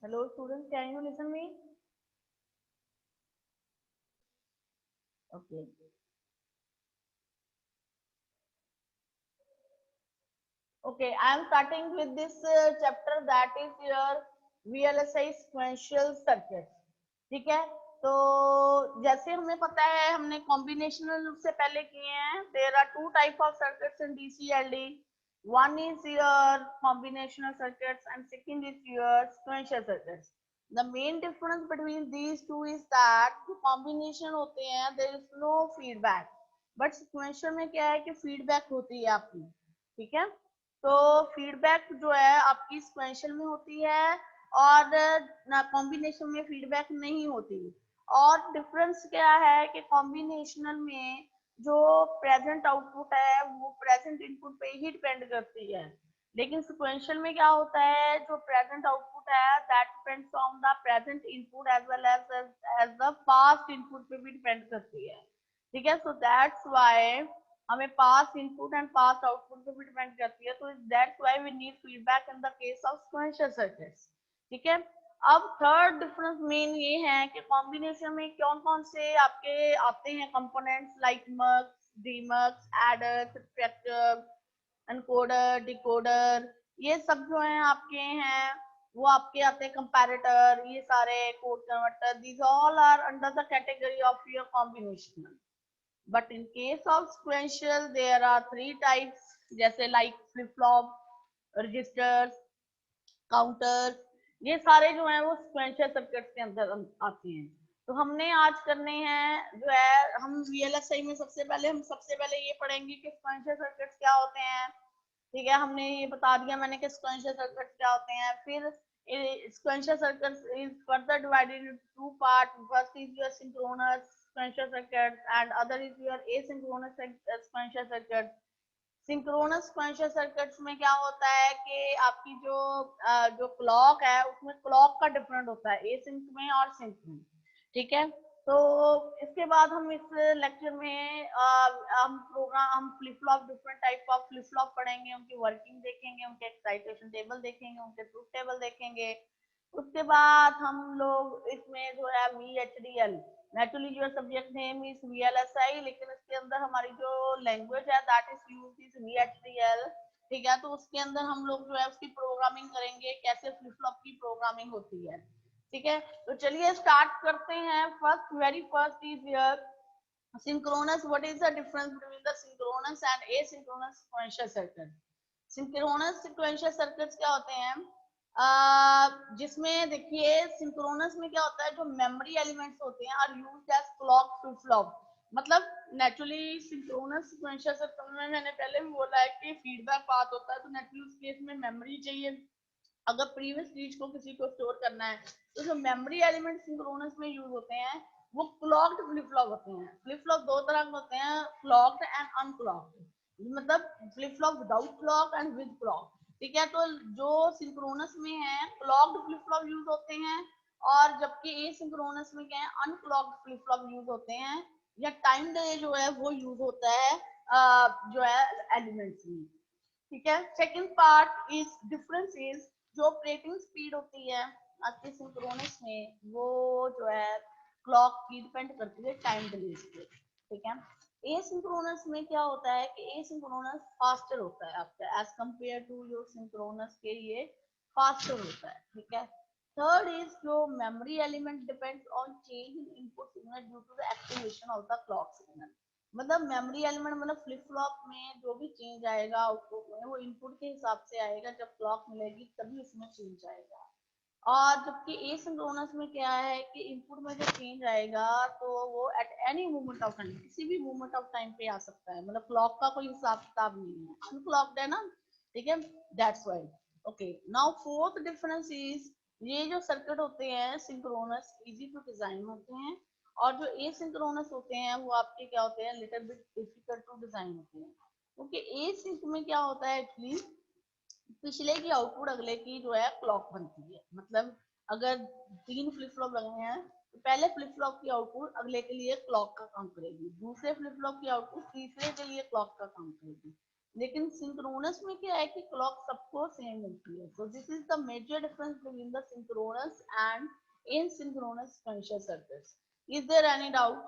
Hello students, can you listen me? Okay. Okay, I am starting with this chapter that is your VLSI sequential circuit. ठीक है, तो जैसे हमें पता है हमने कॉम्बिनेशनल से पहले किए हैं. There are two type of circuits in DCLD. One is your combinational circuits and second is your sequential circuits. The main difference between these two is that जो combination होते हैं there is no feedback, but sequential में क्या है कि feedback होती है आपकी. ठीक है, तो फीडबैक जो है आपकी sequential में होती है और कॉम्बिनेशन में फीडबैक नहीं होती. और डिफरेंस क्या है कि कॉम्बिनेशनल में जो प्रेजेंट आउटपुट है वो प्रेजेंट इनपुट पे ही डिपेंड करती है, लेकिन सिक्वेंशियल में क्या होता है जो प्रेजेंट आउटपुट है that depends on the present input as well as the past input पे भी डिपेंड करती है. ठीक है, सो दैट्स व्हाई हमें past input and past output पे भी डिपेंड करती है, तो that's why we need feedback in the case of sequential circuits. ठीक है, अब थर्ड डिफरेंस मेन ये है कि कॉम्बिनेशन में कौन कौन से आपके आते हैं components like mux, demux, adder, subtractor, encoder, decoder. ये सब जो हैं आपके हैं वो आपके आते हैं कंपैरेटर, ये सारे code converter. These all are under the category of your combinational. But in case of sequential there are three types, जैसे like flip flop, registers, counter. ये सारे जो हैं वो सिक्वेंशियल सर्किट्स के अंदर आते हैं. तो हमने आज करने हैं जो है हम VLSI में सबसे पहले ये पढ़ेंगे कि सिक्वेंशियल सर्किट्स क्या होते हैं. ठीक है, हमने ये बता दिया मैंने कि सिक्वेंशियल सर्किट्स क्या होते हैं. फिर sequential circuits is further divided into two parts. First is your synchronous sequential circuit and other is your asynchronous sequential circuit. Synchronous sequential circuits में क्या होता है कि आपकी जो क्लॉक है उसमें क्लॉक का डिफरेंट होता है ए सिंक में और सिंक में. ठीक है, तो इसके बाद हम इस लेक्चर में हम flip flop, different type of flip flop पढ़ेंगे, उनकी वर्किंग देखेंगे, उनके एक्साइटेशन टेबल देखेंगे, उनके ट्रूथ टेबल देखेंगे. उसके बाद हम लोग इसमें जो है VHDL, naturally your subject name is VLSI, लेकिन इसके अंदर हमारी जो लैंग्वेज है that is used is VHDL. ठीक है, तो उसके अंदर हम लोग जो है उसकी प्रोग्रामिंग करेंगे, कैसे फ्लिप फ्लॉप की प्रोग्रामिंग होती है. ठीक है, तो चलिए स्टार्ट करते हैं. Very first is your synchronous. What is the difference between the synchronous and asynchronous sequential circuit? Synchronous sequential circuits क्या होते हैं जिसमें देखिए सिंक्रोनस में क्या होता है जो मेमोरी एलिमेंट्स होते हैं are used as clock flip flop. मतलब नेचुरली सिंक्रोनस सीक्वेंशियल सर्किट में मैंने पहले भी बोला है कि फीडबैक पाथ होता है, तो नेचुरली उस केस में मेमोरी चाहिए. अगर प्रीवियस चीज को किसी को स्टोर करना है तो जो मेमोरी एलिमेंट सिंक्रोनस में यूज होते हैं वो क्लॉक्ड फ्लिप फ्लॉप होते हैं. फ्लिप फ्लॉप दो तरह के होते हैं, क्लॉक्ड एंड अनक्लॉक्ड. मतलब flip flop without clock and with clock. ठीक है, तो जो सिंक्रोनस में है क्लॉक्ड फ्लिप फ्लॉप यूज होते हैं, और जबकि ए सिंक्रोनस में क्या है अनक्लॉक्ड फ्लिप फ्लॉप यूज होते हैं, या टाइम डिले जो है वो यूज होता है जो है एलिमेंट्स में. ठीक है, second part is difference is जो ऑपरेटिंग स्पीड होती है आपके सिंक्रोनस में वो जो है क्लॉक की डिपेंड करती है टाइम डिले पे. ठीक है, एसिंक्रोनस में क्या होता है कि एसिंक्रोनस फास्टर होता है आपका as compare to your synchronous के लिए फास्टर होता है. ठीक है, थर्ड इज जो memory element depends on change in input signal due to the activation of the clock signal. मतलब मेमोरी एलिमेंट मतलब फ्लिप फ्लॉप में जो भी चेंज आएगा आउटपुट में वो इनपुट के हिसाब से आएगा, जब क्लॉक मिलेगी तभी उसमें चेंज आएगा. और जबकि एसिंक्रोनस में क्या है कि इनपुट में जो चेंज आएगा तो वो at any moment of time, किसी भी मोमेंट ऑफ टाइम पे आ सकता है. मतलब क्लॉक का कोई हिसाब किताब नहीं है, अनक्लॉक्ड है ना. ठीक है, that's why. Okay, now fourth difference is ये जो सर्किट होते हैं सिंक्रोनस इजी टू डिजाइन होते हैं, और जो एसिंक्रोनस होते हैं वो आपके क्या होते हैं little bit difficult to design होते हैं. क्योंकि एसिंक में क्या होता है एक्चुअली पिछले की आउटपुट अगले की जो है क्लॉक बनती है. मतलब अगर 3 फ्लिप फ्लॉप लगे हैं तो पहले फ्लिप फ्लॉप की आउटपुट अगले के लिए क्लॉक का काम करेगी, दूसरे फ्लिप फ्लॉप की आउटपुट तीसरे के लिए क्लॉक का काम करेगी. लेकिन सिंक्रोनस में क्या है कि क्लॉक सबको सेम मिलती है. So this is the major difference between the synchronous and asynchronous sequential circuits. Is there any doubt?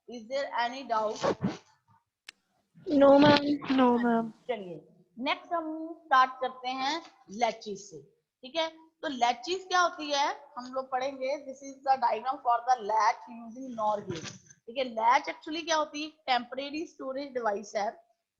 Is there any doubt? No ma'am. No हाँ जी, मैम. चलिए नेक्स्ट हम स्टार्ट करते हैं लैचेस से. ठीक है, तो लैचेस क्या होती है हम लोग पढ़ेंगे. This is the diagram for the latch using NOR gate. ठीक है, लैच एक्चुअली क्या होती है, टेम्परेरी स्टोरेज डिवाइस है.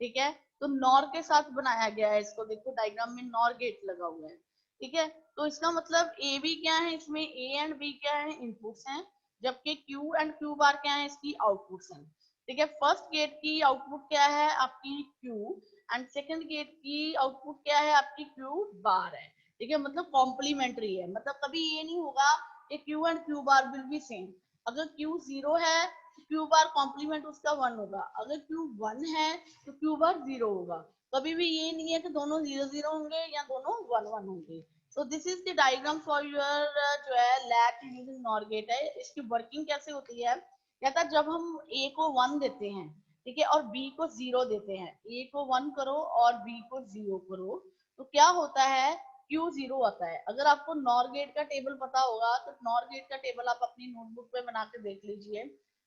ठीक है, तो नॉर के साथ बनाया गया है इसको. देखो डायग्राम में नॉर गेट लगा हुआ है. ठीक है, तो इसका मतलब ए बी क्या है, इसमें ए एंड बी क्या है, इनपुट्स हैं, जबकि क्यू एंड क्यू बार क्या है, इसकी आउटपुट्स हैं. ठीक है, फर्स्ट गेट की आउटपुट क्या है आपकी क्यू एंड सेकंड गेट की आउटपुट क्या है आपकी क्यू बार है. ठीक है, मतलब कॉम्प्लीमेंट्री है. मतलब कभी ये नहीं होगा कि Q and Q bar will B same. अगर क्यू 0 है तो क्यू बार कॉम्प्लीमेंट उसका 1 होगा. अगर क्यू 1 है तो क्यू बार 0 होगा. कभी भी ये नहीं है कि दोनों 0 0 होंगे या दोनों 1 1 होंगे. सो this is the diagram for your जो है लैच यूजिंग नॉर गेट है. इसकी वर्किंग कैसे होती है, कहता है जब हम ए को 1 देते हैं, ठीक है, और बी को 0 देते हैं, ए को 1 करो और बी को 0 करो, तो क्या होता है, क्यू 0 आता है. अगर आपको नॉर गेट का टेबल पता होगा तो नॉर गेट का टेबल आप अपनी नोटबुक पे बना के देख लीजिए.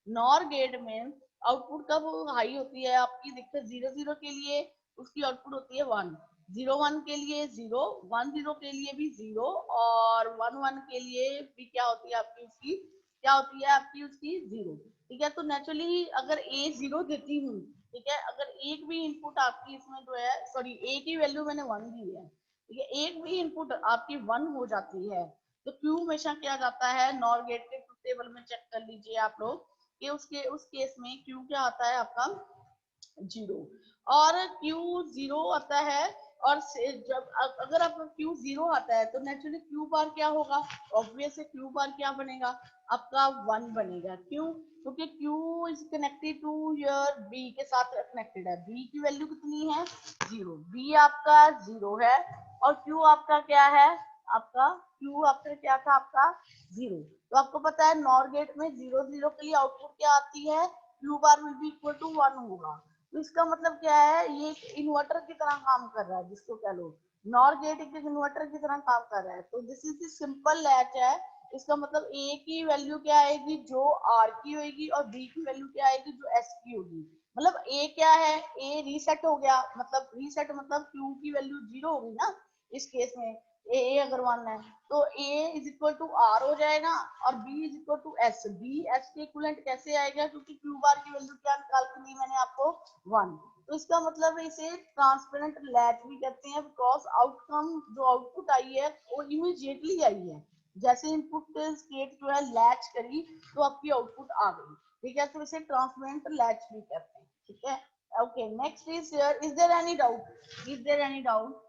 नॉर गेट में आउटपुट कब हाई होती है आपकी, देखते 0 0 के लिए उसकी आउटपुट होती है 1, 0 1 के लिए 0, 1 0 के लिए भी 0 और 1 1 के लिए भी क्या होती है आपकी उसकी, क्या होती है आपकी उसकी 0. ठीक है, तो नेचुरली अगर ए 0 देती हूँ, ठीक है, अगर एक भी इनपुट आपकी इसमें जो है, सॉरी ए की वैल्यू मैंने 1 दी है, ठीक है, एक भी इनपुट आपकी 1 हो जाती है तो क्यू हमेशा क्या जाता है, नॉर गेट के टेबल में चेक कर लीजिए आप लोग कि उसके उस केस में क्यू क्या आता है आपका 0. और क्यू 0 आता है और जब अगर आपका क्यू 0 आता है तो नेचुरली क्यू बार क्या होगा, ऑब्वियस है क्यू बार क्या बनेगा आपका 1 बनेगा. क्यों, क्योंकि Q is connected to your B के साथ कनेक्टेड है. बी की वैल्यू कितनी है 0, बी आपका 0 है और क्यू आपका क्या है, आपका क्यू आपका क्या था आपका 0. तो आपको पता है नॉर गेट में 0 0 के लिए आउटपुट क्या आती है, Q bar will be equal to 1 होगा. तो इसका मतलब क्या है, ये एक इन्वर्टर की तरह काम कर रहा है, जिसको कह लो नॉर गेट एक इन्वर्टर की तरह काम कर रहा है. तो this is the simple latch है. इसका मतलब ए की वैल्यू क्या आएगी, जो आर की होगी, और बी की वैल्यू क्या आएगी, जो एस की होगी. मतलब ए क्या है, ए रीसेट हो गया, मतलब रीसेट मतलब क्यू की वैल्यू 0 होगी ना इस केस में. ए अगर 1 है तो A is equal to R हो जाएगा और B is equal to S. B S के इक्विवेलेंट कैसे आएगा, क्योंकि क्यू बार की वैल्यू क्या निकाल के दी मैंने आपको 1. तो इसका मतलब इसे ट्रांसपेरेंट लैच भी कहते हैं, बिकॉज आउटकम जो आउटपुट आई है वो इमीडिएटली आई है. जैसे इनपुट स्टेट जो है लैच करी तो आपकी आउटपुट आ गई. ठीक है, तो इसे ट्रांसपेरेंट लैच भी कहते हैं. ठीक है, okay, next is here, is there any doubt, is there any doubt,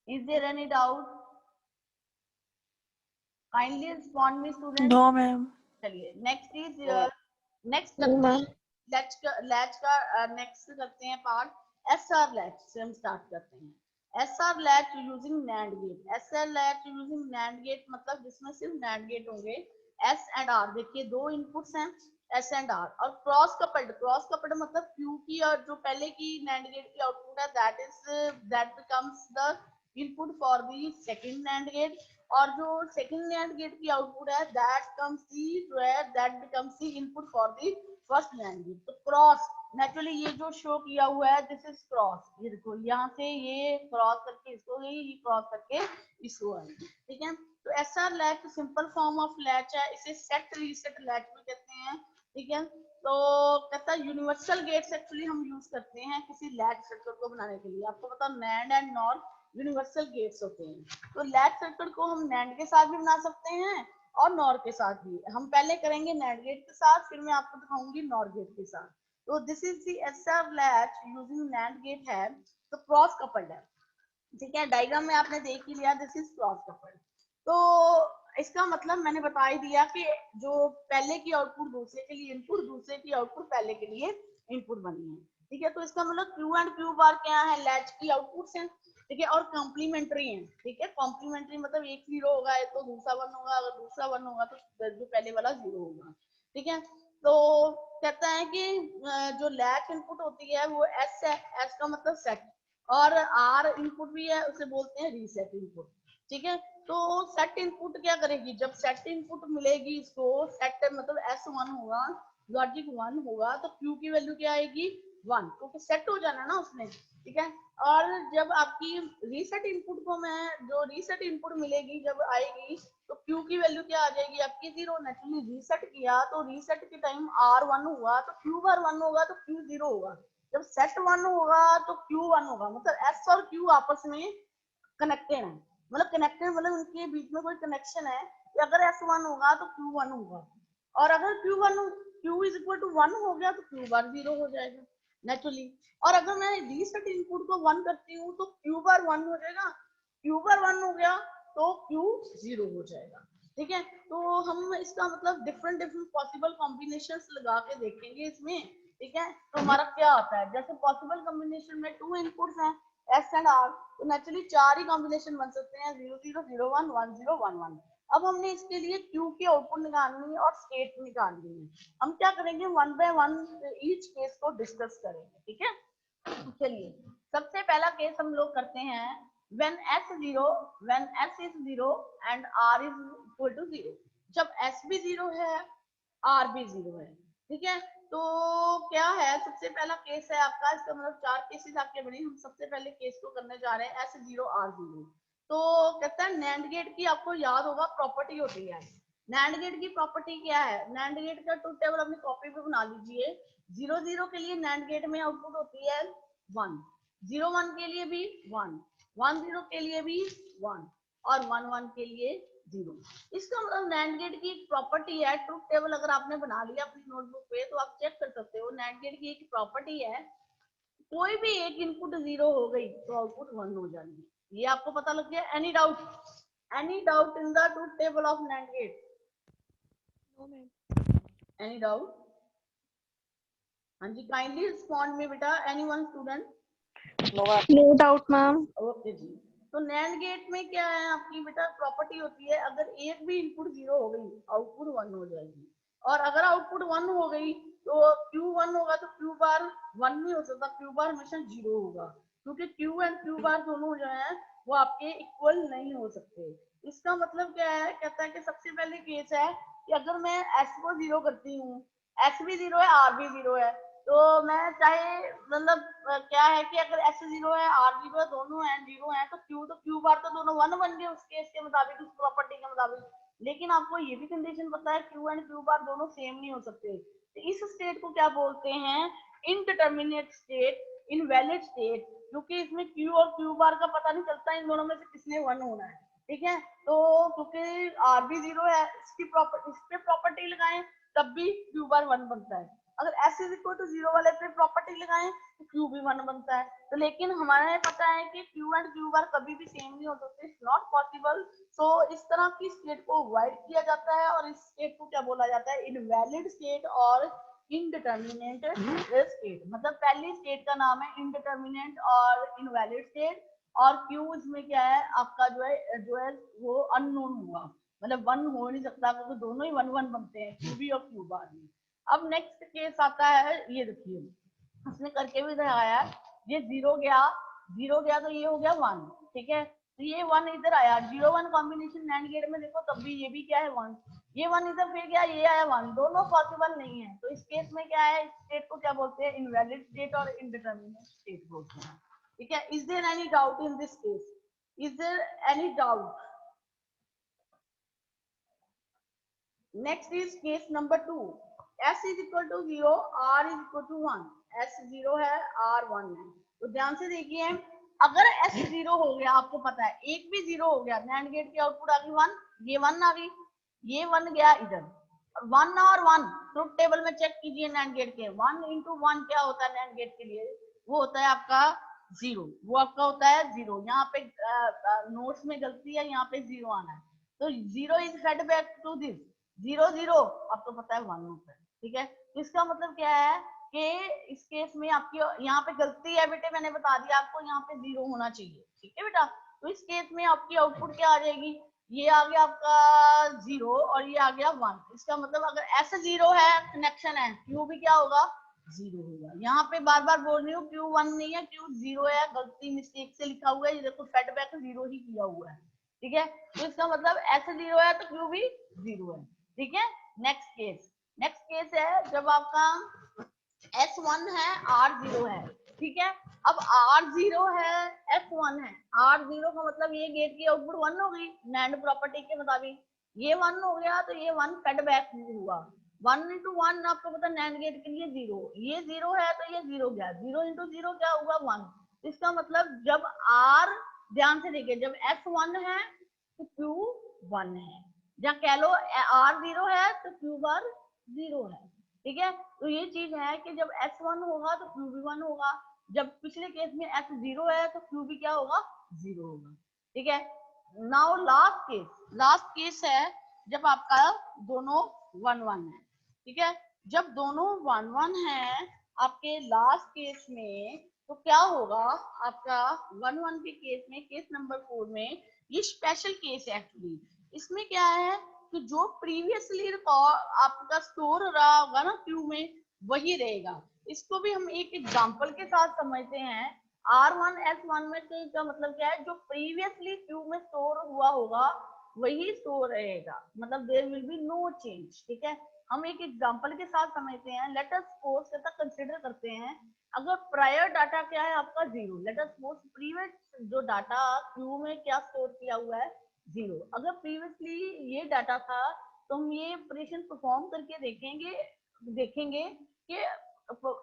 is there any doubt? Kindly respond me students. No ma'am. चलिए नेक्स्ट इज नेक्स्ट नो करते मैम. हैं लैच का नेक्स्ट करते हैं पार्ट एसआर लैच से हम start करते हैं. SR latch using NAND gate. SR latch using NAND gate मतलब जिसमें सिर्फ नैंड गेट होंगे. एस एंड आर, देखिए दो इनपुट्स हैं एस एंड आर, और क्रॉस कपल्ड. क्रॉस कपल्ड मतलब क्यू की और जो पहले की नैंड गेट की आउटपुट है that becomes the input for the second NAND gate, और जो सेकंड नैंड गेट की आउटपुट है दैट कम्स दी जो है that becomes the input for the first NAND gate. तो क्रॉस नेचुरली ये जो शो किया हुआ है दिस इज क्रॉस. ये देखो यहाँ से ये क्रॉस करके इसको गई, ये क्रॉस करके इसको आई. ठीक है, तो ऐसा latch simple form of latch है, इसे सेट रीसेट लैच भी कहते हैं. ठीक है, तो कहता है यूनिवर्सल गेट्स एक्चुअली हम यूज करते हैं किसी लैच सर्किट को बनाने के लिए. आपको पता NAND and NOR universal gates होते हैं. तो लैच सर्किट को हम नैंड के साथ भी बना सकते हैं और नॉर के साथ भी. हम पहले करेंगे नैंड गेट के साथ, फिर मैं आपको दिखाऊंगी नॉर गेट के साथ. तो this is the SR latch using NAND gate है, तो क्रॉस कपल्ड है. ठीक है, डायग्राम में आपने देख ही लिया, दिस इज क्रॉस कपल्ड. तो इसका मतलब मैंने बता ही दिया कि जो पहले की आउटपुट दूसरे के लिए इनपुट, दूसरे की आउटपुट पहले के लिए इनपुट बनी है. ठीक है, तो इसका मतलब क्यू एंड क्यू बार क्या है, लैच की आउटपुट्स हैं. ठीक है, और कॉम्प्लीमेंट्री है. ठीक है, कॉम्प्लीमेंट्री मतलब एक 0 होगा तो दूसरा 1 होगा, अगर दूसरा 1 होगा तो जो पहले वाला 0 होगा. ठीक है, तो कहता है कि जो लैच इनपुट होती है वो एस है, एस का मतलब सेट, और आर इनपुट भी है, उसे बोलते हैं रीसेट इनपुट। ठीक है, तो सेट इनपुट क्या करेगी, जब सेट इनपुट मिलेगी इसको, सेट मतलब एस वन होगा, लॉजिक वन होगा, तो क्यू की वैल्यू क्या आएगी, वन, क्योंकि सेट हो जाना ना उसने। ठीक है, और जब आपकी रीसेट इनपुट को मैं, जो रीसेट इनपुट मिलेगी जब आएगी, तो क्यू की वैल्यू क्या आ जाएगी आपकी, जीरो। नेचुरली रीसेट किया तो रीसेट के टाइम आर वन हुआ तो क्यू बार वन होगा, तो क्यू जीरो होगा। जब सेट वन होगा तो क्यू वन होगा, मतलब एस और क्यू आपस में कनेक्टेड है, मतलब कनेक्टेड मतलब उनके बीच में कोई कनेक्शन है कि अगर एस वन होगा तो क्यू वन होगा, और अगर Q is equal to one हो गया तो क्यू बार जीरो हो जाएगा नेचुरली। और अगर मैं रीसेट इनपुट को वन करती हूँ तो क्यू बार वन हो जाएगा, क्यू बार वन हो गया तो क्यू जीरो हो जाएगा। ठीक है, तो हम इसका मतलब डिफरेंट डिफरेंट पॉसिबल कॉम्बिनेशंस लगा के देखेंगे इसमें। ठीक है, तो हमारा क्या आता है, जैसे पॉसिबल कॉम्बिनेशन में टू इनपुट्स हैं एस एंड आर, तो नेचुरली चार ही कॉम्बिनेशन बन सकते हैं, 0 0 0 1 1 0 1 1। अब हमने इसके लिए क्यू की आउटपुट निकालनी है और स्टेट निकालनी है। हम क्या करेंगे, one by one each case को डिस्कस करेंगे। ठीक है, चलिए सबसे पहला केस हम लोग करते हैं, when s is 0 and r is equal to 0। जब s भी 0 है, r भी 0 है। ठीक है, तो क्या है, सबसे पहला केस है आपका, इसका मतलब चार केसेस आपके बने, हम सबसे पहले केस को करने जा रहे हैं, s 0 r 0। तो कहता है नैंड गेट की, आपको याद होगा प्रॉपर्टी होती है, नैंड गेट की प्रॉपर्टी क्या है, नैंड गेट का ट्रुथ टेबल अपनी कॉपी पे बना लीजिए। 0 0 के लिए नैंड गेट में आउटपुट होती है 1, 0 1 के लिए भी 1, 1 0 के लिए भी 1, और 1 1 के लिए 0। इसका मतलब नैंड गेट की एक प्रॉपर्टी है, ट्रुथ टेबल अगर आपने बना लिया अपनी नोटबुक पे तो आप चेक कर सकते हो, नैंड गेट की एक प्रॉपर्टी है, कोई भी एक इनपुट 0 हो गई तो आउटपुट 1 हो जाएगी। ये आपको पता लग गया, any doubt in the truth table of NAND gate, No, ma'am. Any doubt? हाँ जी, काइंडली रिस्पॉन्ड में बेटा, any one student? No doubt, ma'am. Okay जी, तो नैंड गेट में क्या है आपकी बेटा प्रॉपर्टी होती है, अगर एक भी इनपुट 0 हो गई आउटपुट 1 हो जाएगी, और अगर आउटपुट 1 हो गई तो क्यू 1 होगा, तो क्यू बार 1 नहीं हो सकता, क्यू बार हमेशा 0 होगा, क्योंकि क्यू एंड क्यू बार दोनों जो है वो आपके इक्वल नहीं हो सकते। इसका मतलब क्या है, कहता है कि सबसे पहले केस है कि अगर मैं एस को 0 करती हूँ, एस भी 0 है, आर भी 0 है, तो मैं चाहे मतलब क्या है कि अगर एस 0 है, आर 0 है, दोनों है 0 है, तो क्यू बार तो दोनों 1 बन गए उस केस के मुताबिक, उस प्रॉपर्टी के मुताबिक। लेकिन आपको ये भी कंडीशन पता है, क्यू एंड क्यू बार दोनों सेम नहीं हो सकते, तो इस स्टेट को क्या बोलते हैं, इनडिटरमिनेट स्टेट, इनवैलिड स्टेट, क्योंकि इसमें क्यू और क्यू बार का पता नहीं चलता इन दोनों में से किसने 1 होना है। ठीक है, तो क्योंकि आर भी 0 है, इसकी प्रॉपर्टी, इस पे प्रॉपर्टी लगाएं तब भी क्यू बार 1 बनता है, अगर s इज इक्वल टू 0 वाले पे प्रॉपर्टी लगाएं तो क्यू भी 1 बनता है। तो लेकिन हमारे पता है कि क्यू एंड क्यू बार कभी भी सेम नहीं हो सकते, इट्स नॉट पॉसिबल। सो इस तरह की स्टेट को अवॉइड किया जाता है, और इस स्टेट को क्या बोला जाता है, इनवैलिड स्टेट और इनडिटरमिनेट स्टेट। मतलब पहली स्टेट का नाम है इनडिटरमिनेट और इनवैलिड स्टेट, और क्यू इसमें क्या है आपका जो है वो अननोन हुआ, मतलब 1 हो नहीं सकता, क्योंकि दोनों ही 1 1 बनते हैं, क्यू भी और क्यू बार भी। अब नेक्स्ट केस आता है, ये देखिए उसने करके भी दिखाया है, ये 0 गया तो ये हो गया 1। ठीक है, तो ये 1 इधर आया, 0 1 कॉम्बिनेशन नैंड गेट में देखो तब भी ये भी क्या है 1, ये 1 इधर फिर गया, ये आया 1, दोनों पॉसिबल नहीं है। तो इस केस में क्या है, इस स्टेट को क्या बोलते हैं, इनवैलिड स्टेट और इनडिटरमिनेट स्टेट बोलते हैं। ठीक है, is there any doubt in this case, is there any doubt? Next is case number 2, s is equal to 0, r is equal to 1, s 0 है, r 1 है। तो ध्यान से देखिए, अगर s 0 हो गया, आपको पता है एक भी 0 हो गया, नैंड गेट की आउटपुट आ गई 1, ये 1 आ गई, ये 1 गया इधर, 1 और 1 ट्रुथ टेबल में चेक कीजिए, नैंड गेट के 1 into 1 क्या होता है नैंड गेट के लिए, वो होता है आपका 0, वो आपका होता है 0। यहाँ पे नोट्स में गलती है, यहाँ पे 0 आना है, तो 0 is fed back to this 0 0, आपको पता है 1 होता है। ठीक है, इसका मतलब क्या है कि इस केस में आपकी यहाँ पे गलती है बेटे, मैंने बता दिया आपको, यहाँ पे 0 होना चाहिए। ठीक है बेटा, तो इस केस में आपकी आउटपुट क्या आ जाएगी, ये आ गया आपका 0 और ये आ गया 1। इसका मतलब अगर S 0 है, कनेक्शन है, Q भी क्या होगा, 0 होगा। यहाँ पे बार बार बोल रही हूँ Q 1 नहीं है, Q 0 है, गलती मिस्टेक से लिखा हुआ है, ये देखो फेडबैक 0 ही किया हुआ है, ठीक है। तो इसका मतलब S 0 है तो Q भी 0 है, ठीक है। नेक्स्ट केस है जब आपका S1 है, R0 है, ठीक है। अब R0 है, S1 है, R0 का मतलब ये गेट की आउटपुट 1 हो गई नैंड प्रॉपर्टी के मुताबिक, ये 1 हो गया तो ये 1 फेड बैक हुआ। 1 into 1 आपको पता नैंड गेट के लिए 0, ये 0 है तो ये 0 गया, 0 into 0 क्या हुआ 1। इसका मतलब जब R, ध्यान से देखिए, जब S1 है तो Q 1 है, जहाँ कह लो R0 है तो Q बार 0 है, ठीक है। तो ये चीज है कि जब S1 होगा तो Q भी 1 होगा, जब पिछले केस में S 0 है तो Q भी क्या होगा, 0 होगा, ठीक है। नाउ लास्ट केस है जब आपका दोनों 1 1 है, ठीक है। जब दोनों 1 1 है आपके लास्ट केस में, तो क्या होगा आपका 1 1 के केस में, केस नंबर 4 में, ये स्पेशल केस है एक्चुअली। इसमें क्या है कि जो प्रीवियसली आपका स्टोर रहा होगा ना क्यू में, वही रहेगा। इसको भी हम एक एग्जांपल के साथ समझते हैं। R1 S1 में का मतलब क्या है, जो प्रीवियसली क्यू में स्टोर हुआ होगा वही स्टोर रहेगा, मतलब there will be no change, ठीक है। हम एक एग्जांपल के साथ समझते हैं। लेट अस सपोज के तक कंसीडर करते हैं, अगर प्रायर डाटा क्या है आपका 0, लेट अस सपोज प्रीवियस जो डाटा क्यू में क्या स्टोर किया हुआ है 0, अगर प्रीवियसली ये डाटा था तो हम ये ऑपरेशन परफॉर्म करके देखेंगे कि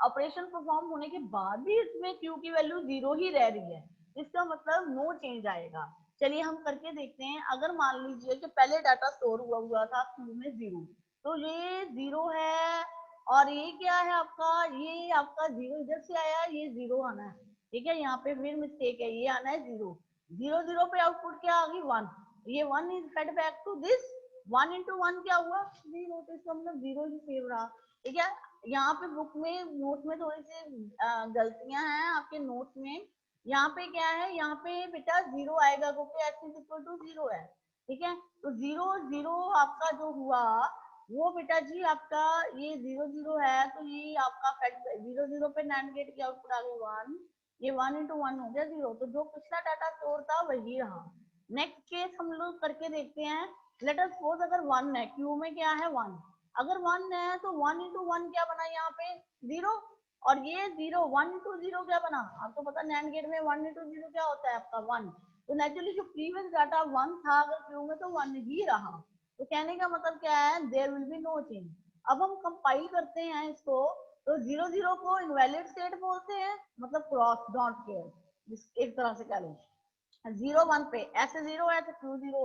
ऑपरेशन परफॉर्म होने के बाद भी इसमें क्यू की वैल्यू 0 ही रह रही है, इसका मतलब नो चेंज आएगा। चलिए हम करके देखते हैं। अगर मान लीजिए कि पहले डाटा स्टोर हुआ था क्यू में 0, तो ये 0 है और ये क्या है आपका, ये आपका 0 इधर से आया, ये 0 आना है, ठीक है। यहाँ पे फिर मिस्टेक है, ये आना है 0 0 0 पे आउटपुट क्या आ गई 1, ये 1 is fed back to this 1 into 1 क्या हुआ 0, तो इसका मतलब 0 ही सेव रहा, ठीक है। यहाँ पे बुक में नोट में थोड़ी सी गलतियां हैं आपके नोट में। यहाँ पे क्या है, यहाँ पे बेटा 0 आएगा क्योंकि x इज इक्वल टू 0 है, ठीक है। तो 0 0 आपका जो हुआ वो बेटा जी आपका ये 0 0 है, तो ये आपका 0 0 पे नैंड गेट की आउटपुट आ गई 1, ये 1 into 1 हो गया 0, तो जो पिछला डाटा स्टोर था वही रहा। नेक्स्ट केस हम लोग करके देखते हैं। लेट अस सपोज अगर 1 है, क्यू में क्या है 1, अगर 1 है तो 1 into 1 क्या बना यहाँ पे 0, और ये 0 1 into 0 क्या बना, आपको पता नैंड गेट में 1 into 0 क्या होता है आपका 1, तो नेचुरली जो प्रीवियस डाटा 1 था अगर क्यू में तो 1 ही रहा। तो कहने का मतलब क्या है, there will be no change. अब हम कंपाइल करते हैं इसको, तो 0 0 को इनवैलिड स्टेट बोलते हैं, मतलब क्रॉस डोंट केयर एक तरह से कह लो। 0 1 पे S 0 है तो Q 0,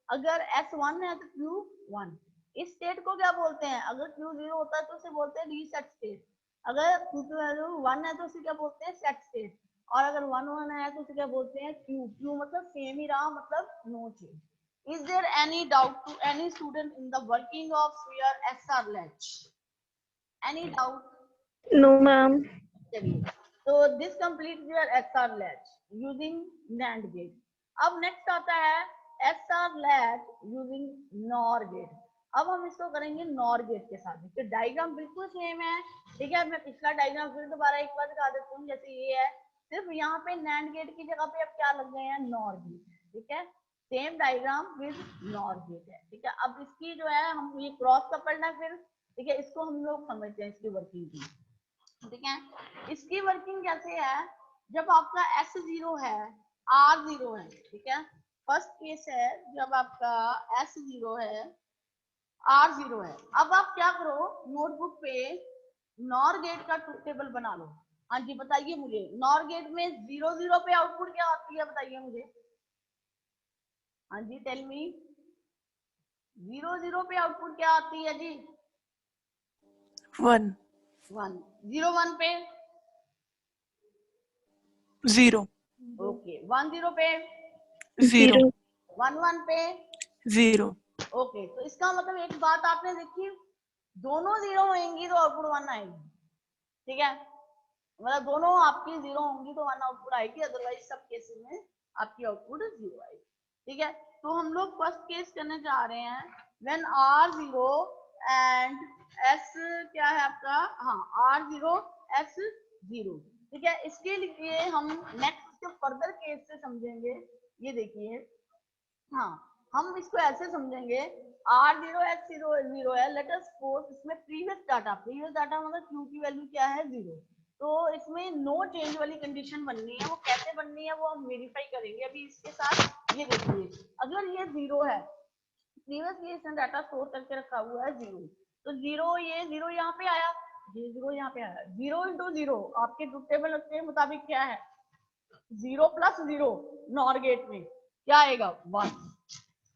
अगर S 1 है तो Q 1। इस स्टेट को क्या बोलते हैं, अगर Q 0 होता है तो उसे बोलते हैं रीसेट स्टेट, अगर Q 1 है तो उसे क्या बोलते हैं सेट स्टेट, और अगर 1 1 है तो उसे क्या बोलते हैं Q मतलब सेम ही रहा, मतलब no change. Is there any doubt to any student in the working of your SR latch? Any doubt? No, ma'am. चलिए, तो this complete your SR latch using NAND gate. अब नेक्स्ट आता है SR latch using NOR gate. अब हम इसको करेंगे NOR gate के साथ, तो डायग्राम बिल्कुल सेम है, ठीक है। मैं पिछला डायग्राम फिर दोबारा एक बार दिखा देती हूँ। जैसे ये है, सिर्फ यहाँ पे NAND गेट की जगह पे अब क्या लग गए हैं NOR गेट, ठीक है। Same diagram with NOR gate है, ठीक है। अब इसकी जो है हम ये क्रॉस कपल्ड है फिर, ठीक है, इसको हम लोग समझते हैं इसकी वर्किंग की, ठीक है। इसकी वर्किंग कैसे है, जब आपका S 0 है R 0 है, ठीक है। फर्स्ट केस है जब आपका S 0 है R 0 है। अब आप क्या करो, नोटबुक पे नॉर गेट का ट्रुथ टेबल बना लो। हाँ जी बताइए मुझे, नॉर गेट में 0 0 पे आउटपुट क्या आती है बताइए मुझे, हाँ जी टेल मी। 0 0 पे आउटपुट क्या आती है जी, 1 1। 0 1 पे 0 ओके, 1 0 पे 0 1 1 पे 0 ओके। तो इसका मतलब एक बात आपने देखी, दोनों 0 होंगी तो आउटपुट 1 आएगी, ठीक है। मतलब दोनों आपकी 0 होंगी तो 1 आउटपुट आएगी, अदरवाइज सब केसेस में आपकी आउटपुट 0 आएगी, ठीक है। तो हम लोग फर्स्ट केस करने जा रहे हैं व्हेन R0 एंड S क्या है आपका, हाँ R0 S0, ठीक है। इसके लिए हम नेक्स्ट फर्दर केस से समझेंगे। ये देखिए, हाँ हम इसको ऐसे समझेंगे, R0 S0 है, लेट अस सपोज इसमें प्रीवियस डाटा मतलब Q की वैल्यू क्या है 0, तो इसमें नो चेंज वाली कंडीशन बननी है। वो कैसे बननी है वो हम वेरीफाई करेंगे अभी इसके साथ। ये देखिए, अगर ये 0 है, प्रीवियसली इसने डाटा स्टोर करके रखा हुआ है 0, तो 0 ये 0 यहाँ पे आया, ये 0 यहाँ पे आया, 0 इंटू 0 आपके ट्रुथ टेबल के मुताबिक क्या है, 0 प्लस 0 नॉर गेट में क्या आएगा 1,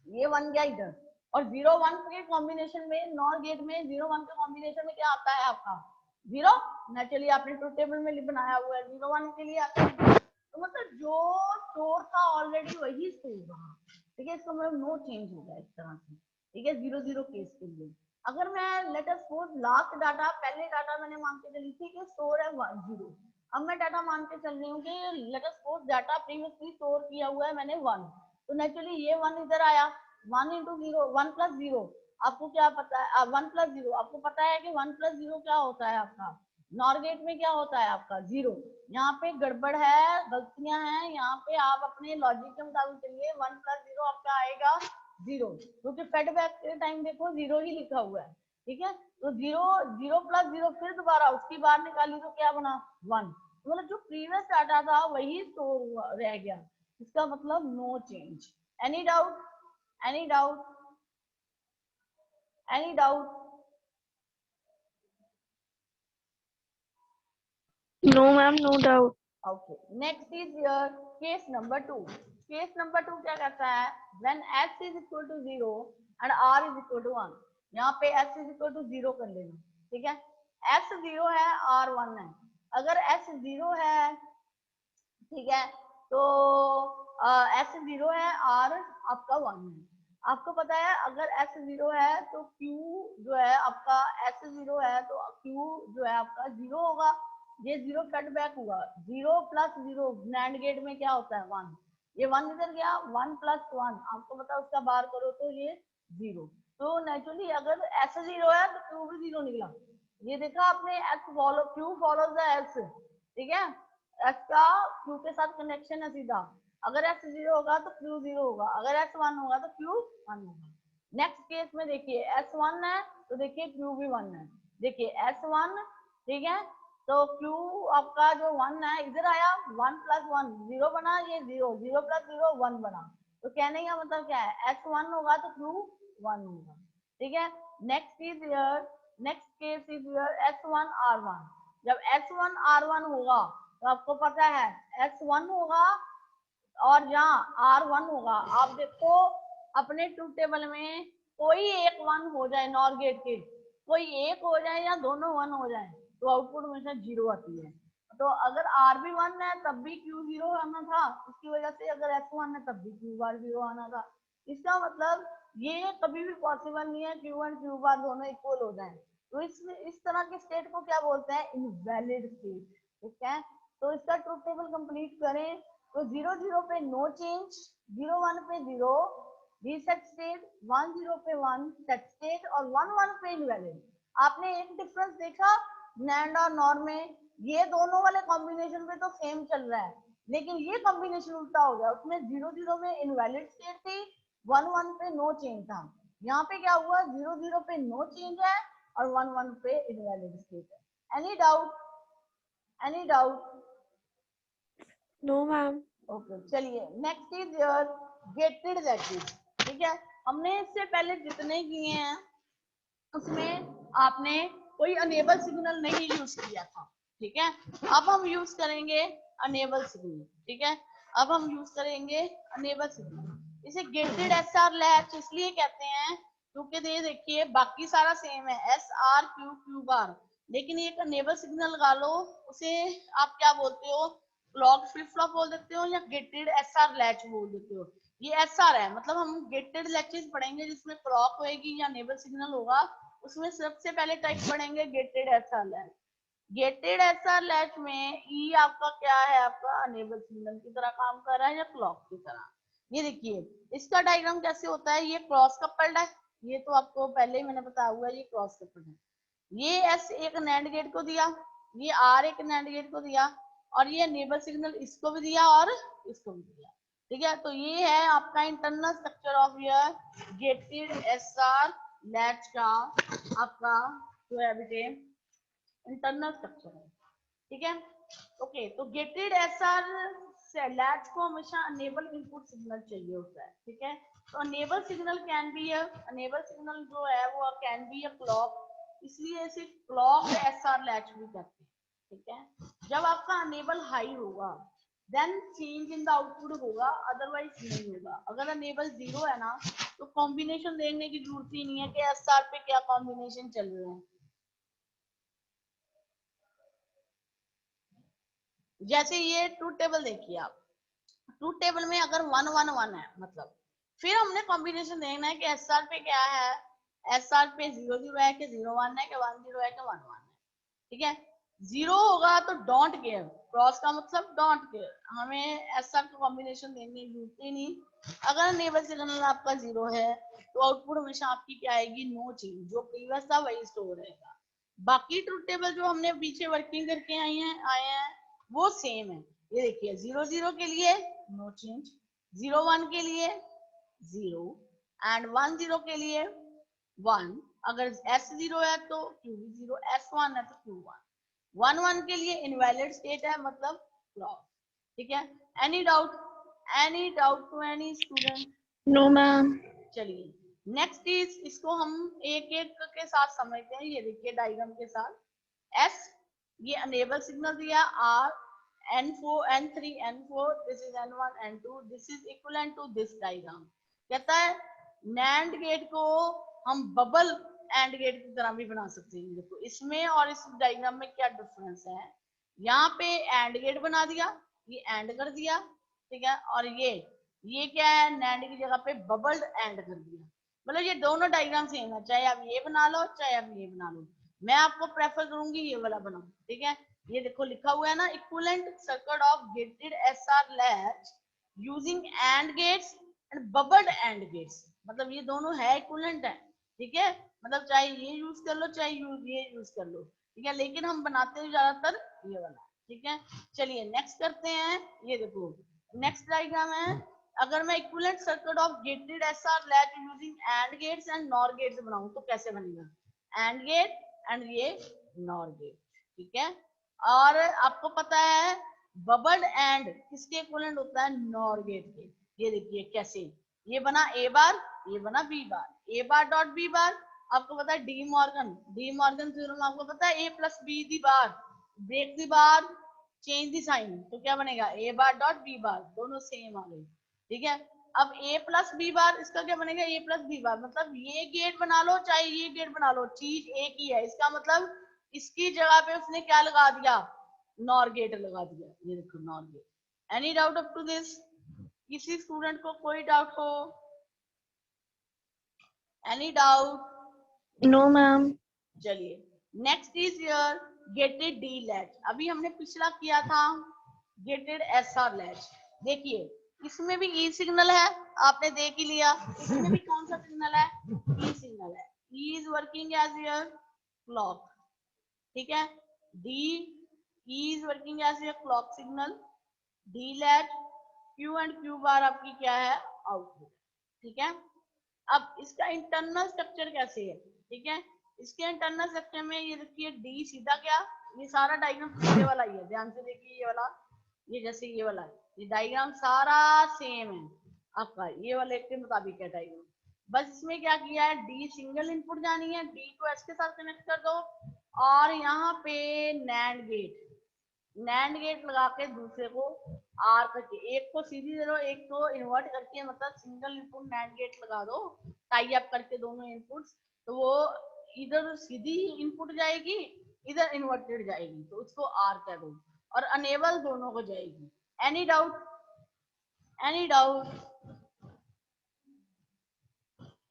ये 1 गया इधर, और 0 1 के कॉम्बिनेशन में नॉर गेट में 0 1 के कॉम्बिनेशन में क्या आता है आपका 0, नेचुरली आपने ट्रुथ टेबल में बनाया हुआ है 0 1 के लिए आता है। तो मतलब जो स्टोर था ऑलरेडी वही स्टोर रहा, ठीक है। इसका मतलब नो चेंज होगा इस तरह से, ठीक है। 0 0 केस के लिए अगर मैं let us suppose last data, पहले डाटा मैंने मान के चली थी कि स्टोर है 1 0, अब मैं डाटा मान के चल रही हूँ कि let us suppose data previously store किया हुआ है मैंने 1, तो नेचुरली ये 1 इधर आया, 1 इंटू 0 1 प्लस 0, आपको क्या पता है 1 प्लस 0, आपको पता है कि 1 प्लस 0 क्या होता है आपका नॉर गेट में, क्या होता है आपका 0। यहाँ पे गड़बड़ है, गलतियां हैं, यहाँ पे आप अपने लॉजिक के मुताबिक चलिए, 1 प्लस 0 आपका आएगा 0, क्योंकि फेडबैक के टाइम देखो 0 ही लिखा हुआ है, ठीक है। तो 0 0 प्लस 0 फिर दोबारा उसकी बाहर निकाली तो क्या बना 1, मतलब जो प्रीवियस डाटा था वही स्टोर रह गया, इसका मतलब no change. Any doubt, any doubt, any doubt? No, ma'am, no doubt. Okay, next is your case number 2. Case number 2 क्या कहता है, when s is equal to 0 and r is equal to 1, यहाँ पे s is equal to 0 कर लेना, ठीक है। s 0 है, r 1 है। अगर s 0 है, ठीक है, तो s 0 है, r आपका 1 है। आपको पता है अगर s 0 है तो q जो है आपका, s 0 है तो q जो है आपका 0 होगा, ये 0 कट बैक हुआ, 0 प्लस 0 नैंड गेट में क्या होता है 1, ये 1 इधर गया, 1 प्लस 1 आपको पता है उसका बार करो तो ये 0। तो नेचुरली अगर s 0 है तो q भी 0 निकला, ये देखा आपने, s follow q follows the s, ठीक है। s का q के साथ कनेक्शन है सीधा, अगर s 0 होगा तो q 0 होगा, अगर s 1 होगा तो q 1 होगा। नेक्स्ट केस में देखिए s 1 है तो देखिए q भी 1 है, देखिए s 1, ठीक है, तो q आपका जो 1 है इधर आया, 1 प्लस 1 0 बना, ये 0 0 प्लस 0 1 बना, तो कहने का मतलब क्या है s 1 होगा तो q 1 होगा, ठीक है। Next is your, next case is your s1 r1, जब s1 r1 होगा तो आपको पता है s1 होगा और यहाँ r1 होगा। आप देखो अपने ट्रूथ टेबल में कोई एक 1 हो जाए, नॉर गेट के कोई एक हो जाए या दोनों 1 हो जाए तो आउटपुट हमेशा 0 आती है। तो अगर r भी 1 है तब भी q 0 आना था, इसकी वजह से अगर s1 है तब भी q बार 0 आना था। इसका मतलब ये कभी भी पॉसिबल नहीं है q1 q बार दोनों इक्वल हो जाए, तो इस तरह के स्टेट को क्या बोलते हैं इनवैलिड स्टेट, ठीक है। तो इसका ट्रूथ टेबल कंप्लीट करें तो 0 0 पे नो चेंज, 0 1 पे 0 रीसेट स्टेट, 1 0 पे 1 सेट स्टेट और 1 1 पे इनवैलिड। आपने एक डिफरेंस देखा नैंड और नॉर में, ये दोनों वाले कॉम्बिनेशन पे तो सेम चल रहा है, लेकिन ये कॉम्बिनेशन उल्टा हो गया, उसमें 0 0 में इनवैलिड स्टेट थी, 1 1 पे नो चेंज था। यहाँ पे क्या हुआ 0 0 पे नो चेंज है और 1 1 पे इनवैलिड स्टेट है। Any doubt, any doubt? No, ma'am. Okay, चलिए नेक्स्ट इज योर गेटेड लैचेज, ठीक है। हमने इससे पहले जितने किए हैं उसमें आपने कोई अनेबल सिग्नल नहीं यूज किया था, ठीक है। अब हम यूज करेंगे अनेबल सिग्नल, ठीक है। अब हम यूज करेंगे अनेबल सिग्नल। इसे गेटेड एसआर लैच इसलिए कहते हैं क्योंकि ये देखिए बाकी सारा सेम है एस आर क्यू क्यू बार, लेकिन एक अनेबल सिग्नल लगा लो, उसे आप क्या बोलते हो क्लॉक फ्लिप फ्लॉप बोल देते हो या गेटेड एसआर लैच बोल देते हो। ये एसआर है, मतलब हम गेटेड लैचेस पढ़ेंगे जिसमें क्लॉक होएगी या अनेबल सिग्नल होगा, उसमें सबसे पहले टाइप पढ़ेंगे gated SR latch. Gated SR latch में ई आपका क्या है, आपका अनेबल सिग्नल की तरह काम कर रहा है या क्लॉक की तरह। ये देखिए इसका डायग्राम कैसे होता है, ये क्रॉस कपल्ड है, ये तो आपको पहले ही मैंने बताया हुआ है, ये क्रॉस कपल्ड है। ये एस एक नैंड गेट को दिया, ये आर एक नैंड गेट को दिया, और ये नेबर सिग्नल इसको भी दिया और इसको भी दिया। ठीक है, तो ये है आपका internal structure of your gated SR latch का आपका जो है बेटे इंटरनल स्ट्रक्चर है। ठीक है, ओके। तो गेटेड एसआर लैच को हमेशा अनेबल इनपुट सिग्नल चाहिए होता है। ठीक है, तो enable signal can be enable signal जो है वो कैन बी अ क्लॉक, इसलिए इसे क्लॉक एसआर लैच भी कहते हैं। ठीक है, जब आपका अनेबल हाई होगा then change in the output होगा, अदरवाइज नहीं होगा। अगर अनेबल 0 है ना तो कॉम्बिनेशन देखने की जरूरत ही नहीं है कि एसआर पे क्या कॉम्बिनेशन चल रहे हैं। जैसे ये ट्रूथ टेबल देखिए आप, ट्रूथ टेबल में अगर 1 1 1 है मतलब, फिर हमने कॉम्बिनेशन देखना है कि एसआर पे क्या है, एसआर पे 0 0 है कि 0 1 है कि 1 0 है कि 1 1 है। ठीक है, 0 होगा तो डोंट केयर, क्रॉस का मतलब डोंट केयर, हमें एसआर का कॉम्बिनेशन देखने की जरूरत ही नहीं। अगर नेबर सिग्नल आपका 0 है तो आउटपुट हमेशा आपकी क्या आएगी, नो चेंज, जो प्रीवियस था वही स्टोर रहेगा। बाकी ट्रूथ टेबल जो हमने पीछे वर्किंग करके आए हैं वो सेम है। ये देखिए 0 0 के लिए नो चेंज, 0 1 के लिए 0 एंड 1 0 के लिए 1। अगर S0 है तो Q भी 0, S1 है तो Q1, 1 1 के लिए इनवैलिड स्टेट है मतलब क्रॉस। ठीक है, any doubt to any student? No, ma'am. चलिए नेक्स्ट इज, इसको हम एक एक के साथ समझते हैं। ये देखिए डायग्राम के साथ, S ये अनेबल सिग्नल दिया, R N4 N3 N4, this is N1 N2, this is equivalent to this diagram. कहता है नैंड गेट को हम बबल एंड गेट की तरह भी बना सकते हैं। देखो इसमें और इस डायग्राम में क्या डिफरेंस है, यहाँ पे एंड गेट बना दिया, ये एंड कर दिया। ठीक है, और ये क्या है, नैंड की जगह पे बबल्ड एंड कर दिया। मतलब ये दोनों डायग्राम सेम है, चाहे आप ये बना लो चाहे आप ये बना लो। मैं आपको प्रेफर करूंगी ये वाला बनाओ। ठीक है, ये देखो लिखा हुआ है ना, equivalent circuit of gated SR latch using AND gates and bubbled AND gates, मतलब ये दोनों है इक्विवेलेंट है। ठीक है, मतलब चाहे ये यूज कर लो चाहे ये यूज कर लो। ठीक है, लेकिन हम बनाते हैं ज्यादातर ये वाला। ठीक है, चलिए नेक्स्ट करते हैं। ये देखो नेक्स्ट डायग्राम है, अगर मैं equivalent circuit of gated SR latch using AND gates and NOR gates बनाऊं तो कैसे बनेगा, एंड गेट एंड ये नॉर गेट। ठीक है, और आपको पता है बबल्ड एंड किसके इक्विवेलेंट होता है, नॉर गेट के। ये देखिए कैसे, ये बना ए बार, ये बना B bar, A bar dot B bar. आपको पता है डी मॉर्गन थ्योरम आपको पता है, A plus B the bar break the bar change the sign, तो क्या बनेगा ए बार डॉट बी बार, दोनों सेम आ गए। ठीक है, अब a प्लस बी बार, इसका क्या बनेगा a प्लस बी बार, मतलब ये गेट बना लो चाहे ये गेट बना लो चीज एक ही है। इसका मतलब इसकी जगह पे उसने क्या लगा दिया, नॉर गेट लगा दिया। ये देखो NOR gate. Any doubt up to this? किसी स्टूडेंट को कोई डाउट हो? Any doubt? No, ma'am. चलिए next is your gated D latch. अभी हमने पिछला किया था गेटेड एसआर लैच। देखिए इसमें भी ई सिग्नल है, आपने देख ही लिया। इसमें भी कौन सा सिग्नल है, ई सिग्नल है। E is working as your clock. ठीक है, D E is working as your clock signal, D latch Q and Q bar आपकी क्या है, आउटपुट। ठीक है, अब इसका इंटरनल स्ट्रक्चर कैसे है। ठीक है, इसके इंटरनल स्ट्रक्चर में ये देखिए डी सीधा क्या, ये सारा डायग्राम सीधे वाला ही है, ध्यान से देखिए ये वाला, ये जैसे ये वाला है, ये डायग्राम सारा सेम है आपका, ये वाले के मुताबिक है डायग्राम। बस इसमें क्या किया है, डी सिंगल इनपुट जानी है, डी को एस के साथ कनेक्ट कर दो, और यहाँ पे नैंड गेट लगा के दूसरे को आर करके, एक को सीधी दे दो एक को इन्वर्ट करके, मतलब सिंगल इनपुट नैंड गेट लगा दो टाई अप करके दोनों इनपुट्स, तो वो इधर सीधी इनपुट जाएगी इधर इन्वर्टेड जाएगी, तो उसको आर कह दो, और अनेबल दोनों को जाएगी। Any doubt? Any doubt?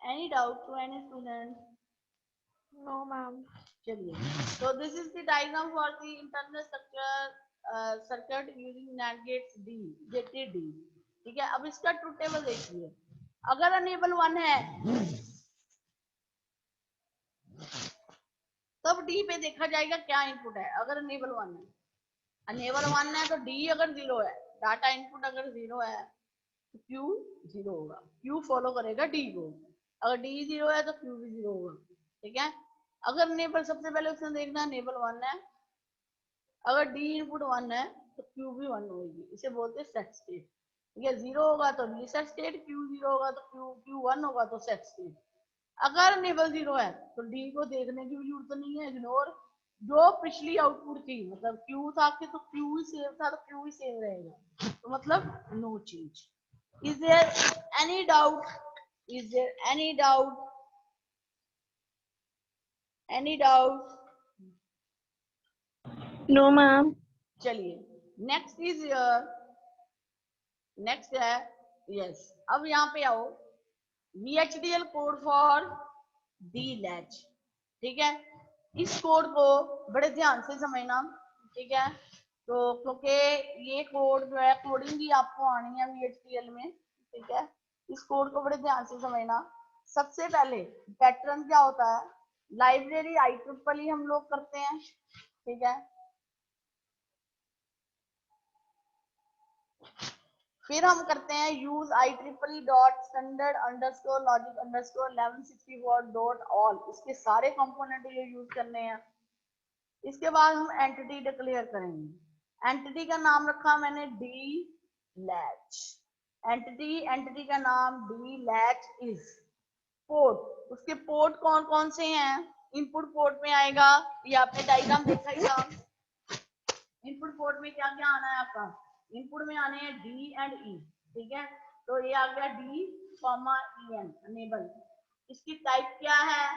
Any doubt to any student? No, ma'am. चलिए, so this is the diagram for the internal structure circuit using NAND gates D, gated D. ठीक है, अब इसका ट्रुथ टेबल देखिए, अगर अनेबल 1 है तब डी पे देखा जाएगा क्या इनपुट है। अगर अनेबल 1 है, अनेबल 1 है तो डी अगर 0 है, डाटा इनपुट अगर 0 है तो क्यू 0 होगा, क्यू फॉलो करेगा डी को। अगर डी 0 है तो क्यू भी 0 होगा। ठीक है, अगर अनेबल, सबसे पहले उसने देखना अनेबल 1 है, अगर डी इनपुट 1 है तो क्यू भी 1 होगी, इसे बोलते हैं सेट स्टेट। ठीक है, 0 होगा तो रीसेट स्टेट, क्यू 0 होगा तो क्यू 1 होगा तो सेट स्टेट। अगर अनेबल 0 है तो डी को देखने की भी जरूरत नहीं है, इग्नोर। जो पिछली आउटपुट थी, मतलब क्यू था कि तो क्यू ही सेव था तो क्यू ही सेव रहेगा, तो मतलब no change. Is there any doubt? Is there any doubt? Any doubt? No, ma'am. चलिए, नेक्स्ट इज नेक्स्ट है, यस, अब यहाँ पे आओ, VHDL code for D latch. ठीक है, इस कोड को बड़े ध्यान से समझना। ठीक है, तो क्योंकि ये कोड जो है, कोडिंग भी आपको आनी है VHDL में। ठीक है, इस कोड को बड़े ध्यान से समझना। सबसे पहले पैटर्न क्या होता है, लाइब्रेरी IEEE हम लोग करते हैं। ठीक है, फिर हम करते हैं use IEEE dot standard underscore logic underscore 1164 dot all, इसके सारे कंपोनेंट ये यूज करने हैं। इसके बाद हम एंटिटी डिक्लेयर करेंगे। एंटिटी का नाम रखा मैंने डी लैच। एंटिटी का नाम डी लैच इज पोर्ट। उसके पोर्ट कौन कौन से हैं, इनपुट पोर्ट में आएगा, ये आपने डायग्राम देखा ही था। इनपुट पोर्ट में क्या क्या आना है आपका, इनपुट में आने हैं डी एंड ई। ठीक है, तो ये आ गया D comma E N, enable. इसकी टाइप क्या है,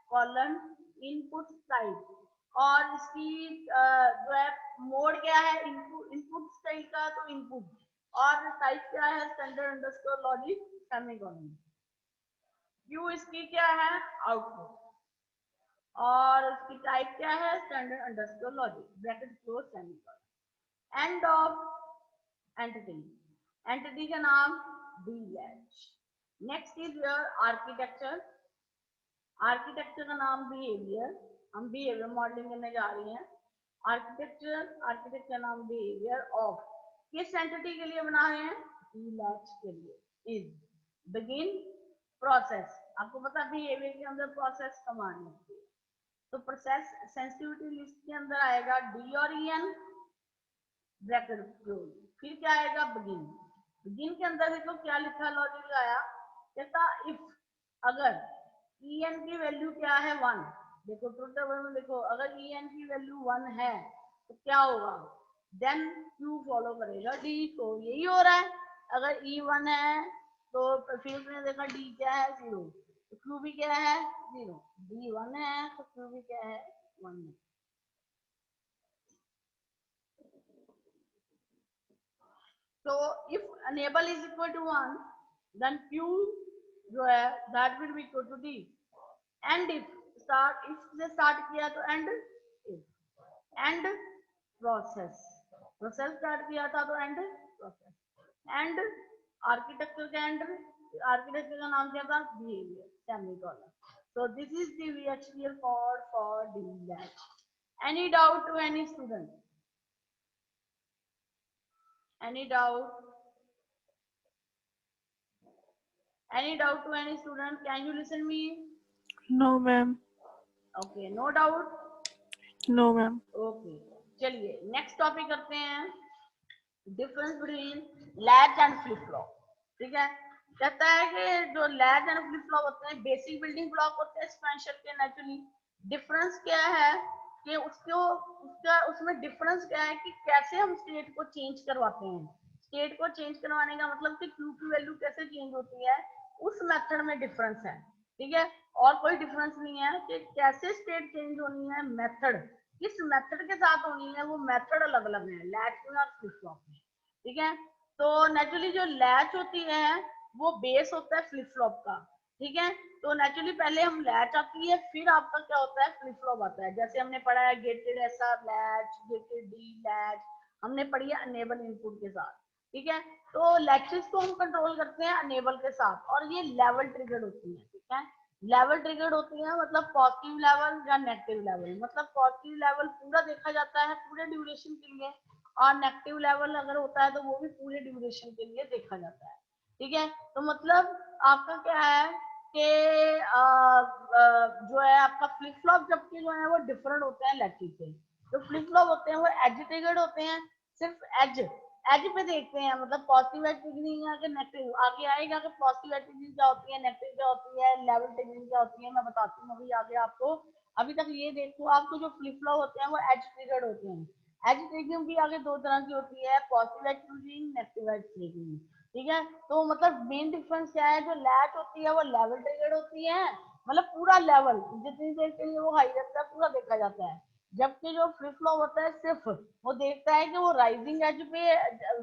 कॉलन इनपुट टाइप, और इसकी जो है मोड क्या है, इनपुट स्टाइल का, तो इनपुट, और टाइप क्या है, standard underscore logic semicolon. Q इसकी क्या है, आउटपुट, और इसकी टाइप क्या है, standard underscore logic bracket close semicolon. End of entity, entity का नाम D latch. Next is your architecture. Architecture का नाम बिहेवियर, हम बिहेवियर मॉडलिंग करने जा रही हैं। आर्किटेक्चर नाम बिहेवियर ऑफ, किस एंटिटी के लिए बना रहे हैं, डी लैच के लिए। इज बिगिन प्रोसेस, आपको पता बिहेवियर के अंदर प्रोसेस कमांड होती है, तो प्रोसेस सेंसिटिविटी लिस्ट के अंदर आएगा डी और ई एन ब्रैकेट क्लोज, फिर क्या आएगा, बिगिन। बिगिन के अंदर देखो क्या लिखा, लॉजिक लगाया, कहता इफ, अगर ई एन की वैल्यू क्या है 1, देखो ट्रुथ टेबल में देखो, अगर ई एन की वैल्यू 1 है तो क्या होगा, देन क्यू फॉलो करेगा डी को, यही हो रहा है। अगर ई 1 है तो फिर उसने देखा डी क्या है 0, तो क्यू भी क्या है 0, डी 1 है तो क्यू भी क्या है 1 है। So if enable is equal to 1, then Q जो है that will be equal to D. And if से start किया तो end process start किया था तो end process, and architecture का architecture का नाम क्या था, behavior semicolon. So this is the VHDL code for D lab. Any doubt to any student? Any doubt? Any doubt to any student? Can you listen me? No, ma'am. Okay, no doubt. No, ma'am. Okay, चलिए next topic करते हैं, difference between latch and flip flop. ठीक है, कहता है कि जो latch and flip flop होते हैं बेसिक बिल्डिंग ब्लॉक होते हैं एक्सपेंशन के। नेचुरली डिफरेंस क्या है कि उसमें डिफरेंस क्या है कि कैसे हम स्टेट को चेंज करवाते हैं। स्टेट को चेंज करवाने का मतलब कि क्यू की वैल्यू कैसे चेंज होती है, उस मेथड में डिफरेंस है। ठीक है, और कोई डिफरेंस नहीं है कि कैसे स्टेट चेंज होनी है, मेथड किस मेथड के साथ होनी है, वो मेथड अलग अलग है लैच में और फ्लिप फ्लॉप में। ठीक है, तो नेचुरली जो लैच होती है वो बेस होता है फ्लिप फ्लॉप का। ठीक है, तो नेचुरली पहले हम लैच आती है, फिर आपका क्या होता है, फ्लिप फ्लॉप आता है। जैसे हमने पढ़ा है gated SR latch, gated D latch, हमने पढ़ी है अनेबल इनपुट के साथ। ठीक है। तो लैचेस को हम कंट्रोल करते हैं अनेबल के साथ, और ये लेवल ट्रिगर्ड होती है। ठीक है, लेवल ट्रिगर्ड होती है, मतलब पॉजिटिव लेवल या नेगेटिव लेवल। मतलब पॉजिटिव लेवल पूरा देखा जाता है पूरे ड्यूरेशन के लिए, और नेगेटिव लेवल अगर होता है तो वो भी पूरे ड्यूरेशन के लिए देखा जाता है। ठीक है, तो मतलब आपका क्या है कि जो है आपका फ्लिप फ्लॉप जबकि जो है वो डिफरेंट होते हैं लैचेस से। जो फ्लिप फ्लॉप होते हैं वो एज ट्रिगर्ड होते हैं, सिर्फ एज एज पे देखते हैं, मतलब पॉजिटिव एज ट्रिगरिंग आगे नेगेटिव आगे आएगा कि पॉजिटिव एज ट्रिगरिंग क्या होती है, नेगेटिव क्या होती है, लेवल ट्रिगरिंग क्या होती है, मैं बताती हूँ अभी आगे आपको। अभी तक ये देखो, आपको जो फ्लिप फ्लॉप होते हैं वो एज ट्रिगर्ड होते हैं। एज ट्रिगरिंग भी आगे दो तरह की होती है, positive edge triggering, negative edge triggering. ठीक है, तो मतलब मेन डिफरेंस क्या है, जो लैच होती है वो लेवल ट्रिगर्ड होती है, मतलब पूरा लेवल जितनी देर के लिए वो हाई रहता है पूरा देखा जाता है। जबकि जो फ्लिप फ्लॉप होता है सिर्फ वो देखता है कि वो राइजिंग एज पे,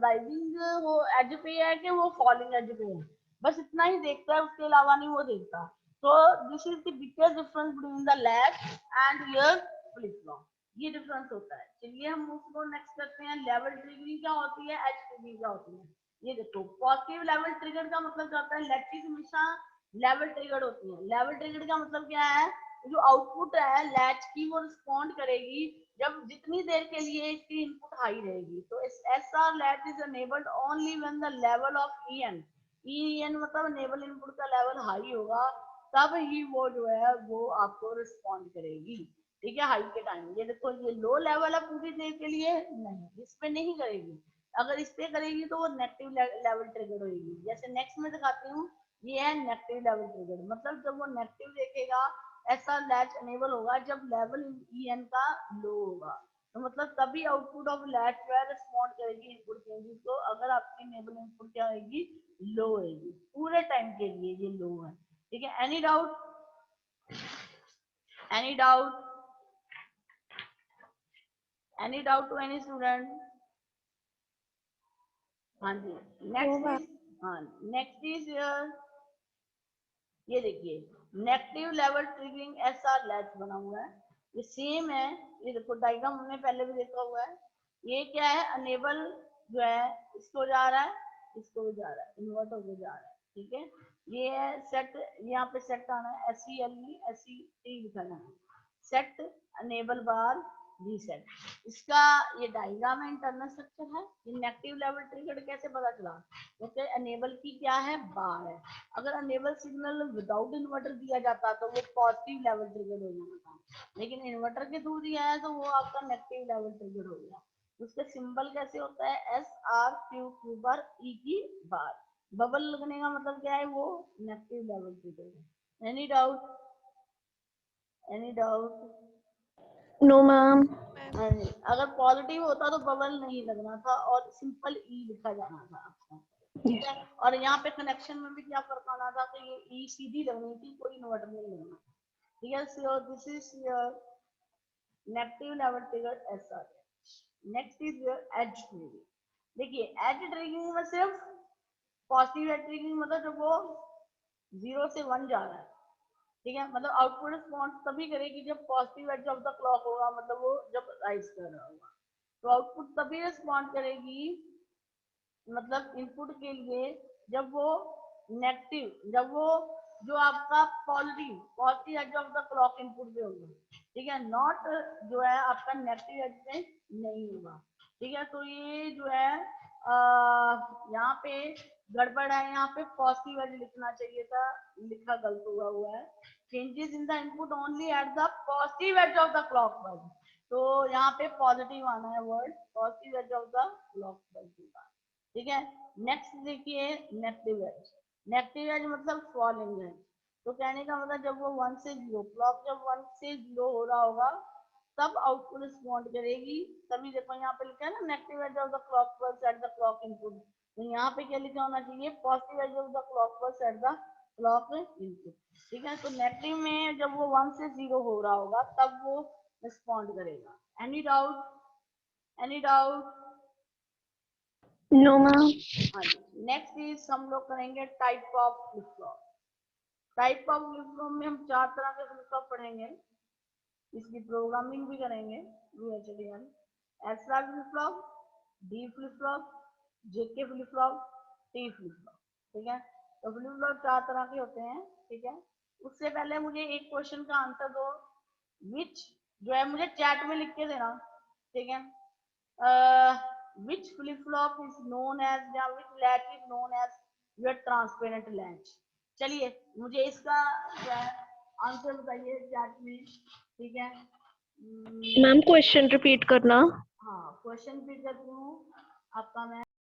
राइजिंग वो एज पे है कि वो फॉलिंग एज पे है, बस इतना ही देखता है, उसके अलावा नहीं वो देखता। तो this is the biggest difference between the latch and your flip flop, ये डिफरेंस होता है। चलिए हम उसको नेक्स्ट करते हैं, लेवल ट्रिगरिंग क्या होती है, एज ट्रिगरिंग क्या होती है। ये देखो, पॉजिटिव लेवल ट्रिगर का मतलब क्या होता है, लैचेस हमेशा लेवल ट्रिगर्ड होती है। लेवल ट्रिगर्ड का मतलब क्या है, जो आउटपुट है लैच की वो रिस्पॉन्ड करेगी जब जितनी देर के लिए इसकी इनपुट हाई रहेगी। तो SR latch is enabled only when the level of EN मतलब अनेबल इनपुट का लेवल हाई होगा, तब ही वो जो है वो आपको रिस्पॉन्ड करेगी। ठीक है, हाई के टाइम। ये देखो, ये लो लेवल है पूरी देर के लिए, नहीं इस पे नहीं करेगी। अगर इस पे करेगी तो वो नेगेटिव लेवल ट्रिगर होगी। जैसे नेक्स्ट में दिखाती हूँ, ये है नेगेटिव लेवल ट्रिगर, मतलब जब वो नेगेटिव देखेगा ऐसा लैच अनेबल होगा जब लेवल ईएन का लो होगा। तो मतलब तभी आउटपुट ऑफ लैच जो है रिस्पॉन्ड करेगी इनपुट चेंजेस को, अगर आपकी इनेबल इनपुट क्या होगी, लो होगी। पूरे टाइम के लिए ये लो है। ठीक है, any doubt, any doubt, any doubt to any student? हाँ जी, No, नेक्स्ट ma'am. इज, हाँ नेक्स्ट इज ये देखिए, negative level triggering SR latch बना हुआ है, ये सेम है। ये देखो डायग्राम हमने पहले भी देखा हुआ है। ये क्या है, अनेबल जो है इसको जा रहा है, इसको भी जा रहा है, इन्वर्ट होकर जा रहा है। ठीक है, ये है सेट, यहाँ पे सेट आना है, S C L E S C T लिखा जाना, सेट अनेबल बार रीसेट। इसका ये डायग्राम है, इंटरनल स्ट्रक्चर है। ये नेगेटिव लेवल ट्रिगर्ड कैसे पता चला, जैसे अनेबल की क्या है, बार है। अगर अनेबल सिग्नल विदाउट इन्वर्टर दिया जाता तो वो पॉजिटिव लेवल ट्रिगर हो जाना था, लेकिन इन्वर्टर के थ्रू दिया है तो वो आपका नेगेटिव लेवल ट्रिगर हो गया। उसका सिंबल कैसे होता है, S R Q Q bar E की बार। बबल लगने का मतलब क्या है, वो नेगेटिव लेवल ट्रिगर है। Any doubt, any doubt? No, ma'am. अगर पॉजिटिव होता तो बबल नहीं लगना था और सिंपल ई लिखा जाना था आपका। ठीक Yes. है, और यहाँ पे कनेक्शन में भी क्या फर्क आना था कि ये ई सीधी लगनी थी, कोई इन्वर्टर नहीं लगना। ठीक है, so this is your negative level trigger SR. Next is your edge triggering. देखिए, एज ट्रिगरिंग में सिर्फ पॉजिटिव एज ट्रिगरिंग मतलब जब वो 0 से 1 जा रहा है। ठीक है, मतलब आउटपुट रिस्पॉन्स तभी करेगी जब positive edge of the clock होगा, मतलब वो जब राइज कर रहा होगा तो आउटपुट तभी रिस्पॉन्ड करेगी, मतलब इनपुट के लिए जब वो नेगेटिव, जब वो जो आपका positive edge of the clock input पे होगा। ठीक है, नॉट जो है आपका नेगेटिव एज पे नहीं होगा। ठीक है, तो ये जो है यहाँ पे गड़बड़ है, यहाँ पे पॉजिटिव एज लिखना चाहिए था, लिखा गलत हुआ है। Changes in the input only at the positive edge of the clock pulse, तो यहाँ पे पॉजिटिव आना है word, positive edge of the clock pulse. ठीक है, नेक्स्ट देखिए, नेगेटिव एज। नेगेटिव एज मतलब फॉलिंग एज। तो कहने का मतलब जब वो 1 से 0 क्लॉक जब 1 से 0 हो रहा होगा तब आउटपुट रिस्पॉन्ड करेगी। तभी देखो यहाँ पे लिखा है ना, negative edge of the clock pulse at the clock input, तो यहाँ पे क्या लिखा होना चाहिए, positive edge of the clock pulse at the clock input. ठीक है, तो नेगेटिव में जब वो 1 से 0 हो रहा होगा तब वो रिस्पॉन्ड करेगा। Any doubt, any doubt? No, ma'am. हाँ जी, नेक्स्ट इज हम लोग करेंगे type of flip flop. Type of flip flop में हम 4 तरह के फ्लिप फ्लॉप पढ़ेंगे, इसकी प्रोग्रामिंग भी करेंगे, VHDL, SR flip flop, D flip flop, JK flip flop, T flip flop, ठीक है। तो फ्लिप फ्लॉप 4 तरह के होते हैं, ठीक है। उससे पहले मुझे एक क्वेश्चन का आंसर दो, विच, जो है मुझे चैट में लिख के देना, ठीक है। Which flip flop is known as, या which latch is known as your transparent latch. चलिए मुझे इसका जो है आंसर बताइए चैट में, ठीक है। मैम क्वेश्चन रिपीट करना। हाँ, क्वेश्चन रिपीट करती हूँ आपका मैं।